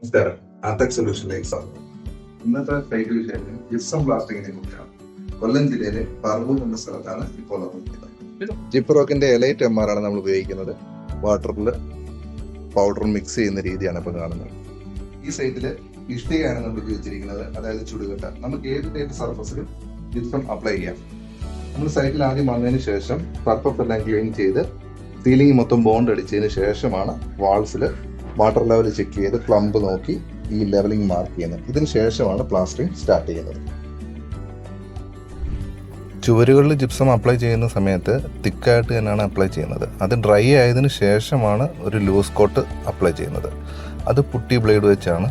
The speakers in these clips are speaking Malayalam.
നമസ്കാരം. ആർടെക് സൊല്യൂഷനിലേക്ക് സ്വാഗതം. ഇന്നത്തെ സൈറ്റ് വിഷയം ജിപ്സം ബ്ലാസ്റ്റിങ്ങിനെ കുറിച്ചാണ്. കൊല്ലം ജില്ലയിലെ പറവൂർ എന്ന സ്ഥലത്താണ് ഇപ്പോൾ നമ്മൾ നിൽക്കുന്നത്. ജിപ്റോക്കിന്റെ എലൈറ്റ് MR ആണ് നമ്മൾ ഉപയോഗിക്കുന്നത്. വാട്ടറിൽ പൗഡർ മിക്സ് ചെയ്യുന്ന രീതിയാണ് ഇപ്പോൾ കാണുന്നത്. ഈ സൈറ്റിൽ ഇഷ്ടികയാണ് നമ്മൾ ഉപയോഗിച്ചിരിക്കുന്നത്, അതായത് ചുടുകട്ട. നമുക്ക് ഏത് ടൈപ്പ് സർഫസിലും ജിപ്സം അപ്ലൈ ചെയ്യാം. നമ്മൾ സൈറ്റിൽ ആദ്യം വന്നതിന് ശേഷം സർഫസ് എല്ലാം ക്ലീൻ ചെയ്ത് സീലിംഗ് മൊത്തം ബോണ്ട് അടിച്ചതിന് ശേഷമാണ് വാൾസിൽ വാട്ടർ ലെവൽ ചെക്ക് ചെയ്ത് പ്ലംബ് നോക്കി ഈ ലെവലിംഗ് മാർക്ക് ചെയ്യുന്നത്. ഇതിന് ശേഷമാണ് പ്ലാസ്റ്ററിംഗ് സ്റ്റാർട്ട് ചെയ്യുന്നത്. ചുവരുകളിൽ ജിപ്സം അപ്ലൈ ചെയ്യുന്ന സമയത്ത് തിക്കായിട്ട് തന്നെയാണ് അപ്ലൈ ചെയ്യുന്നത്. അത് ഡ്രൈ ആയതിനു ശേഷമാണ് ഒരു ലൂസ് കോട്ട് അപ്ലൈ ചെയ്യുന്നത്. അത് പുട്ടി ബ്ലേഡ് വെച്ചാണ്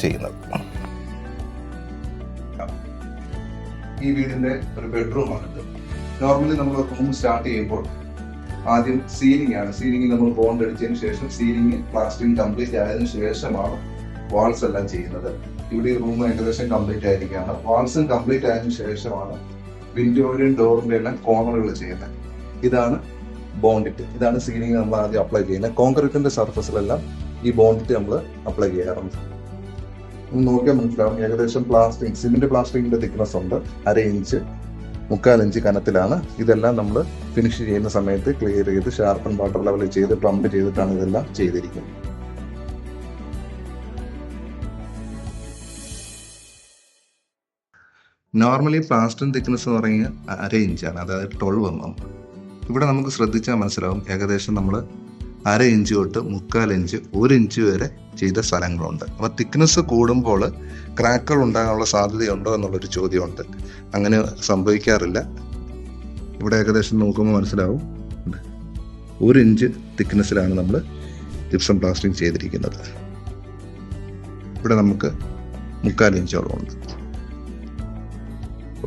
ചെയ്യുന്നത്. ഈ വീടിന്റെ ഒരു ബെഡ്റൂം ആണിത്. നോർമലി നമ്മൾ റൂം സ്റ്റാർട്ട് ചെയ്യുമ്പോൾ ആദ്യം സീലിംഗ് ആണ്. സീലിംഗിൽ നമ്മൾ ബോണ്ട് അടിച്ചതിന് ശേഷം സീലിംഗ് പ്ലാസ്റ്ററിംഗ് കംപ്ലീറ്റ് ആയതിനു ശേഷമാണ് വാൾസ് എല്ലാം ചെയ്യുന്നത്. ഇവിടെ ഈ റൂം ഏകദേശം കംപ്ലീറ്റ് ആയിരിക്കുകയാണ്. വാൾസും കംപ്ലീറ്റ് ആയതിനു ശേഷമാണ് വിൻഡോയുടെയും ഡോറിന്റെ എല്ലാം കോർണറുകൾ ചെയ്യുന്നത്. ഇതാണ് ബോണ്ടിറ്റ്. ഇതാണ് സീലിംഗ് നമ്മൾ ആദ്യം അപ്ലൈ ചെയ്യുന്നത്. കോൺക്രീറ്റിന്റെ സർഫസിലെല്ലാം ഈ ബോണ്ടിറ്റ് നമ്മൾ അപ്ലൈ ചെയ്യാറുണ്ട്. നോക്കിയാൽ മനസ്സിലാവും ഏകദേശം പ്ലാസ്റ്റിക് സിമെന്റ് പ്ലാസ്റ്റിക്കിന്റെ തിക്നെസ് ഉണ്ട്. 1/2 ഇഞ്ച് 3/4 ഇഞ്ച് കനത്തിലാണ്. ഇതെല്ലാം നമ്മൾ ഫിനിഷ് ചെയ്യുന്ന സമയത്ത് ക്ലിയർ ചെയ്ത് ഷാർപ്പൻ വാട്ടർ ലെവൽ ചെയ്ത് പ്ലംബ് ചെയ്തിട്ടാണ് ഇതെല്ലാം ചെയ്തിരിക്കുന്നത്. നോർമലി പ്ലാസ്റ്ററിംഗ് തിക്നെസ് എന്ന് പറയുന്നത് 1/2 ഇഞ്ചാണ്, അതായത് 12 mm. ഇവിടെ നമുക്ക് ശ്രദ്ധിച്ചാൽ മനസ്സിലാവും ഏകദേശം നമ്മൾ 1/2 ഇഞ്ച് തൊട്ട് 3/4 ഇഞ്ച് 1 ഇഞ്ച് വരെ ചെയ്ത സ്ഥലങ്ങളുണ്ട്. അപ്പോൾ തിക്നെസ് കൂടുമ്പോൾ ക്രാക്കുകൾ ഉണ്ടാകാനുള്ള സാധ്യതയുണ്ടോ എന്നുള്ളൊരു ചോദ്യമുണ്ട്. അങ്ങനെ സംഭവിക്കാറില്ല. ഇവിടെ ഏകദേശം നോക്കുമ്പോൾ മനസ്സിലാവും 1 ഇഞ്ച് തിക്നെസ്സിലാണ് നമ്മൾ ജിപ്സം പ്ലാസ്റ്ററിംഗ് ചെയ്തിരിക്കുന്നത്. ഇവിടെ നമുക്ക് 3/4 ഇഞ്ചോളം ഉണ്ട്.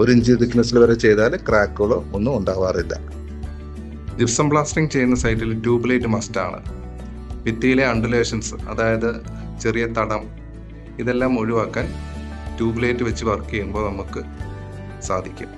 1 ഇഞ്ച് തിക്നെസ്സിൽ വരെ ചെയ്താൽ ക്രാക്കുകളോ ഒന്നും ഉണ്ടാവാറില്ല. ജിപ്സം പ്ലാസ്റ്ററിംഗ് ചെയ്യുന്ന സൈറ്റിൽ ട്യൂബ്ലൈറ്റ് മസ്റ്റാണ്. ഭിത്തിയിലെ അണ്ടുലേഷൻസ്, അതായത് ചെറിയ തടം, ഇതെല്ലാം ഒഴിവാക്കാൻ ട്യൂബ്ലൈറ്റ് വെച്ച് വർക്ക് ചെയ്യുമ്പോൾ നമുക്ക് സാധിക്കും.